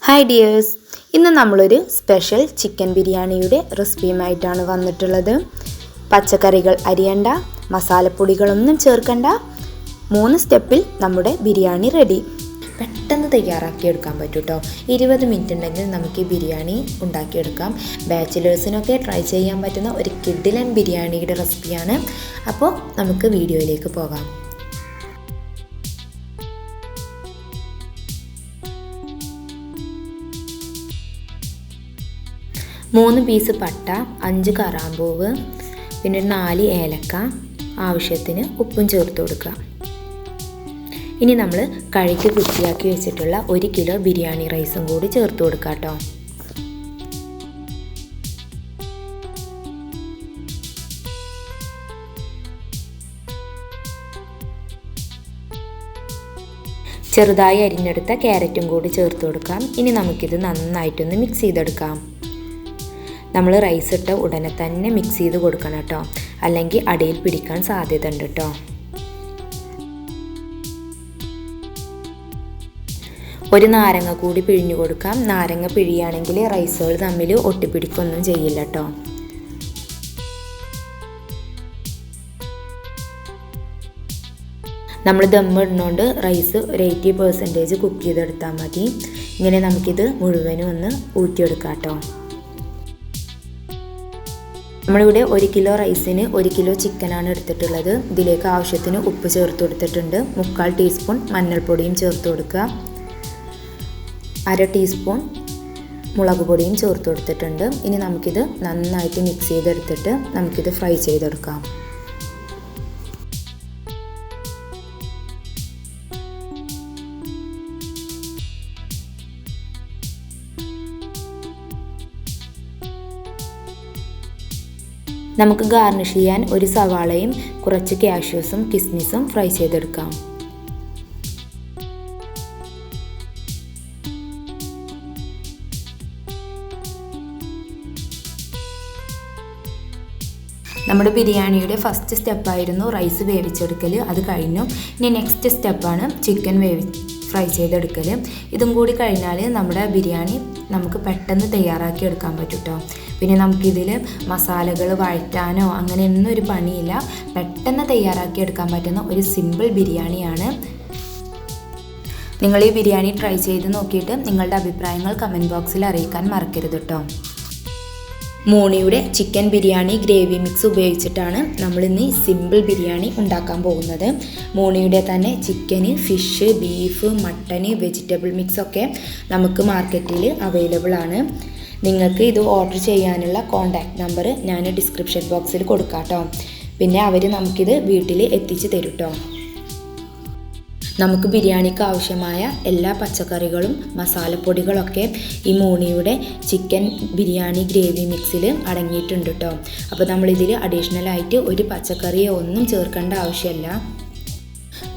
Hi dears, ഇന്ന് നമ്മളൊരു special chicken ബിരിയാണിയുടെ റെസിപ്പിയുമായിട്ടാണ് വന്നിട്ടുള്ളത്. പച്ചക്കറികൾ അരിയണ്ട, മസാലപ്പൊടികളൊന്നും ചേർക്കണ്ട, 3 സ്റ്റെപ്പിൽ നമ്മുടെ ബിരിയാണി റെഡി. പെട്ടെന്ന് തയ്യാറാക്കിയെടുക്കാൻ പറ്റും കേട്ടോ. 20 മിനിറ്റ് ഉണ്ടെങ്കിൽ നമുക്ക് ഈ ബിരിയാണി ഉണ്ടാക്കിയെടുക്കാം. ബാച്ചിലേഴ്സിനൊക്കെ ട്രൈ ചെയ്യാൻ പറ്റുന്ന ഒരു കിഡിലൻ ബിരിയാണിയുടെ റെസിപ്പിയാണ്. അപ്പോൾ നമുക്ക് വീഡിയോയിലേക്ക് പോകാം. 3 പീസ് പട്ട, 5 കറാമ്പൂവ്, പിന്നെ 4 ഏലക്ക, ആവശ്യത്തിന് ഉപ്പും ചേർത്ത് കൊടുക്കുക. ഇനി നമ്മൾ കഴുകി വൃത്തിയാക്കി വെച്ചിട്ടുള്ള 1 കിലോ ബിരിയാണി റൈസും കൂടി ചേർത്ത് കൊടുക്കുക കേട്ടോ. ചെറുതായി അരിഞ്ഞെടുത്ത ക്യാരറ്റും കൂടി ചേർത്ത് കൊടുക്കാം. ഇനി നമുക്കിത് നന്നായിട്ടൊന്ന് മിക്സ് ചെയ്തെടുക്കാം. നമ്മൾ റൈസ് ഇട്ട ഉടനെ തന്നെ മിക്സ് ചെയ്ത് കൊടുക്കണം കേട്ടോ, അല്ലെങ്കിൽ അടിയിൽ പിടിക്കാൻ സാധ്യത ഉണ്ട് കേട്ടോ. ഒരു നാരങ്ങ കൂടി പിഴിഞ്ഞു കൊടുക്കാം. നാരങ്ങ പിഴിയാണെങ്കിൽ റൈസുകൾ തമ്മിൽ ഒട്ടിപ്പിടിക്കൊന്നും ചെയ്യില്ല കേട്ടോ. നമ്മൾ ദമ്മിടുന്നതുകൊണ്ട് റൈസ് ഒരു 80% കുക്ക് ചെയ്തെടുത്താൽ മതി. ഇങ്ങനെ നമുക്കിത് മുഴുവനും ഒന്ന് ഊറ്റിയെടുക്കാം കേട്ടോ. നമ്മളിവിടെ 1 കിലോ റൈസിന് 1 കിലോ ചിക്കനാണ് എടുത്തിട്ടുള്ളത്. ഇതിലേക്ക് ആവശ്യത്തിന് ഉപ്പ് ചേർത്ത് കൊടുത്തിട്ടുണ്ട്. 3/4 ടീസ്പൂൺ മഞ്ഞൾപ്പൊടിയും ചേർത്ത് കൊടുക്കുക. 1/2 ടീസ്പൂൺ മുളക് പൊടിയും ചേർത്ത് കൊടുത്തിട്ടുണ്ട്. ഇനി നമുക്കിത് നന്നായിട്ട് മിക്സ് ചെയ്തെടുത്തിട്ട് നമുക്കിത് ഫ്രൈ ചെയ്തെടുക്കാം. നമുക്ക് ഗാർണിഷ് ചെയ്യാൻ ഒരു സവാളയും കുറച്ച് കാഷ്യൂസും കിസ്മിസും ഫ്രൈ ചെയ്തെടുക്കാം. നമ്മുടെ ബിരിയാണിയുടെ ഫസ്റ്റ് സ്റ്റെപ്പായിരുന്നു റൈസ് വേവിച്ചെടുക്കൽ. അത് കഴിഞ്ഞു. ഇനി നെക്സ്റ്റ് സ്റ്റെപ്പാണ് ചിക്കൻ ഫ്രൈ ചെയ്തെടുക്കൽ. ഇതും കൂടി കഴിഞ്ഞാൽ നമ്മുടെ ബിരിയാണി നമുക്ക് പെട്ടെന്ന് തയ്യാറാക്കി എടുക്കാൻ പറ്റും കേട്ടോ. പിന്നെ നമുക്കിതിൽ മസാലകൾ വഴറ്റാനോ അങ്ങനെയൊന്നും ഒരു പണിയില്ല. പെട്ടെന്ന് തയ്യാറാക്കി എടുക്കാൻ പറ്റുന്ന ഒരു സിമ്പിൾ ബിരിയാണിയാണ്. നിങ്ങൾ ഈ ബിരിയാണി ട്രൈ ചെയ്ത് നോക്കിയിട്ട് നിങ്ങളുടെ അഭിപ്രായങ്ങൾ കമൻറ്റ് ബോക്സിൽ അറിയിക്കാൻ മറക്കരുത് കേട്ടോ. മോണിയുടെ ചിക്കൻ ബിരിയാണി ഗ്രേവി മിക്സ് ഉപയോഗിച്ചിട്ടാണ് നമ്മളിന്ന് ഈ സിമ്പിൾ ബിരിയാണി ഉണ്ടാക്കാൻ പോകുന്നത്. മോണിയുടെ തന്നെ ചിക്കന്, ഫിഷ്, ബീഫ്, മട്ടന്, വെജിറ്റബിൾ മിക്സൊക്കെ നമുക്ക് മാർക്കറ്റിൽ അവൈലബിൾ ആണ്. നിങ്ങൾക്ക് ഇത് ഓർഡർ ചെയ്യാനുള്ള കോൺടാക്റ്റ് നമ്പർ ഞാൻ ഡിസ്ക്രിപ്ഷൻ ബോക്സിൽ കൊടുക്കാം കേട്ടോ. പിന്നെ അവർ നമുക്കിത് വീട്ടിൽ എത്തിച്ച് തരും കേട്ടോ. നമുക്ക് ബിരിയാണിക്ക് ആവശ്യമായ എല്ലാ പച്ചക്കറികളും മസാലപ്പൊടികളൊക്കെ ഈ മോണിയുടെ ചിക്കൻ ബിരിയാണി ഗ്രേവി മിക്സിൽ അടങ്ങിയിട്ടുണ്ട് കേട്ടോ. അപ്പോൾ നമ്മളിതിൽ അഡീഷണലായിട്ട് ഒരു പച്ചക്കറിയോ ഒന്നും ചേർക്കേണ്ട ആവശ്യമില്ല.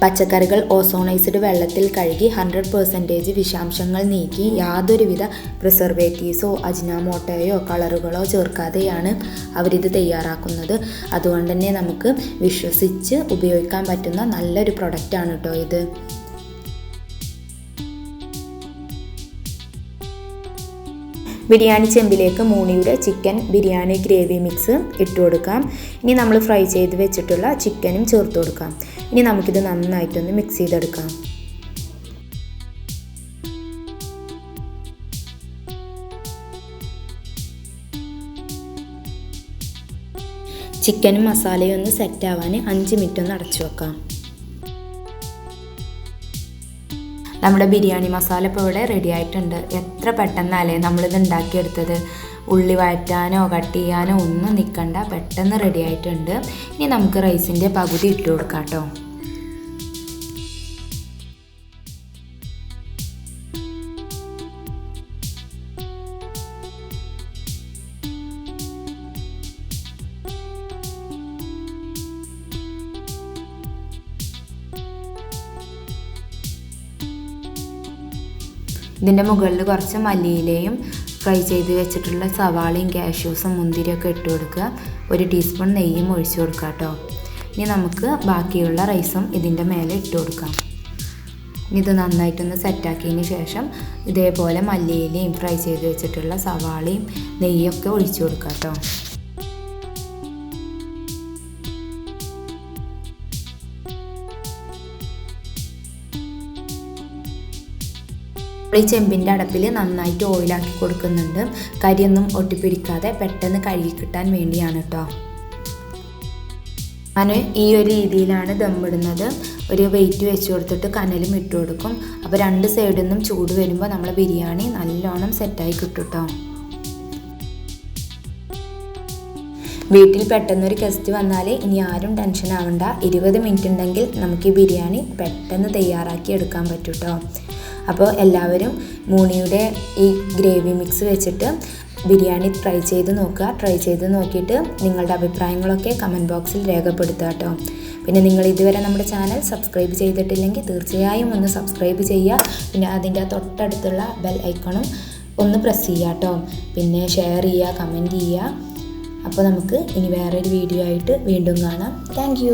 പച്ചക്കറികൾ ഓസോണൈസ്ഡ് വെള്ളത്തിൽ കഴുകി 100% വിഷാംശങ്ങൾ നീക്കി യാതൊരുവിധ പ്രിസർവേറ്റീവ്സോ അജിനാമോട്ടോയോ കളറുകളോ ചേർക്കാതെയാണ് അവരിത് തയ്യാറാക്കുന്നത്. അതുകൊണ്ട് തന്നെ നമുക്ക് വിശ്വസിച്ച് ഉപയോഗിക്കാൻ പറ്റുന്ന നല്ലൊരു പ്രൊഡക്റ്റാണ് കേട്ടോ ഇത്. ബിരിയാണി ചെമ്പിലേക്ക് മോണിയുടെ ചിക്കൻ ബിരിയാണി ഗ്രേവി മിക്സ് ഇട്ട് കൊടുക്കാം. ഇനി നമ്മൾ ഫ്രൈ ചെയ്ത് വെച്ചിട്ടുള്ള ചിക്കനും ചേർത്ത് കൊടുക്കാം. ഇനി നമുക്കിത് നന്നായിട്ടൊന്ന് മിക്സ് ചെയ്തെടുക്കാം. ചിക്കനും മസാലയും ഒന്ന് സെറ്റ് ആവാൻ 5 മിനിറ്റ് ഒന്ന് അടച്ചു വെക്കാം. നമ്മുടെ ബിരിയാണി മസാല ഇപ്പോൾ ഇവിടെ റെഡി ആയിട്ടുണ്ട്. എത്ര പെട്ടെന്നല്ലേ നമ്മളിത് ഉണ്ടാക്കിയെടുത്തത്. ഉള്ളി വഴറ്റാനോ കട്ട് ചെയ്യാനോ ഒന്നും നിൽക്കണ്ട, പെട്ടെന്ന് റെഡി ആയിട്ടുണ്ട്. ഇനി നമുക്ക് റൈസിൻ്റെ പകുതി ഇട്ട് കൊടുക്കാം കേട്ടോ. ഇതിൻ്റെ മുകളിൽ കുറച്ച് മല്ലിയിലയും ഫ്രൈ ചെയ്ത് വെച്ചിട്ടുള്ള സവാളയും കാഷ്യൂസും മുന്തിരിയൊക്കെ ഇട്ട് കൊടുക്കുക. 1 ടീസ്പൂൺ നെയ്യും ഒഴിച്ചു കൊടുക്കുക കേട്ടോ. ഇനി നമുക്ക് ബാക്കിയുള്ള റൈസും ഇതിൻ്റെ മേലെ ഇട്ട് കൊടുക്കാം. ഇത് നന്നായിട്ടൊന്ന് സെറ്റാക്കിയതിന് ശേഷം ഇതേപോലെ മല്ലിയിലയും ഫ്രൈ ചെയ്ത് വെച്ചിട്ടുള്ള സവാളയും നെയ്യൊക്കെ ഒഴിച്ചു കൊടുക്കാം കേട്ടോ. ഈ ചെമ്പിൻ്റെ അടപ്പിൽ നന്നായിട്ട് ഓയിലാക്കി കൊടുക്കുന്നുണ്ട്. കരിയൊന്നും ഒട്ടിപ്പിടിക്കാതെ പെട്ടെന്ന് കഴുകി കിട്ടാൻ വേണ്ടിയാണ് കേട്ടോ. ഞാൻ ഈ ഒരു രീതിയിലാണ് ദമ്മിടുന്നത്. ഒരു വെയിറ്റ് വെച്ച് കൊടുത്തിട്ട് കനലും ഇട്ട് കൊടുക്കും. അപ്പോൾ രണ്ട് സൈഡിൽ നിന്നും ചൂട് വരുമ്പോൾ നമ്മളെ ബിരിയാണി നല്ലോണം സെറ്റായി കിട്ടും കേട്ടോ. വീട്ടിൽ പെട്ടെന്നൊരു ഗസ്റ്റ് വന്നാൽ ഇനി ആരും ടെൻഷൻ ആവണ്ട. 20 മിനിറ്റ് ഉണ്ടെങ്കിൽ നമുക്ക് ഈ ബിരിയാണി പെട്ടെന്ന് തയ്യാറാക്കി എടുക്കാൻ പറ്റും കേട്ടോ. അപ്പോൾ എല്ലാവരും മൂണിയുടെ ഈ ഗ്രേവി മിക്സ് വെച്ചിട്ട് ബിരിയാണി ട്രൈ ചെയ്ത് നോക്കുക. ട്രൈ ചെയ്ത് നോക്കിയിട്ട് നിങ്ങളുടെ അഭിപ്രായങ്ങളൊക്കെ കമൻറ്റ് ബോക്സിൽ രേഖപ്പെടുത്തുക കേട്ടോ. പിന്നെ നിങ്ങൾ ഇതുവരെ നമ്മുടെ ചാനൽ സബ്സ്ക്രൈബ് ചെയ്തിട്ടില്ലെങ്കിൽ തീർച്ചയായും ഒന്ന് സബ്സ്ക്രൈബ് ചെയ്യുക. പിന്നെ അതിൻ്റെ തൊട്ടടുത്തുള്ള ബെൽ ഐക്കണും ഒന്ന് പ്രസ് ചെയ്യുക കേട്ടോ. പിന്നെ ഷെയർ ചെയ്യുക, കമൻറ്റ് ചെയ്യുക. അപ്പോൾ നമുക്ക് ഇനി വേറൊരു വീഡിയോ ആയിട്ട് വീണ്ടും കാണാം. താങ്ക്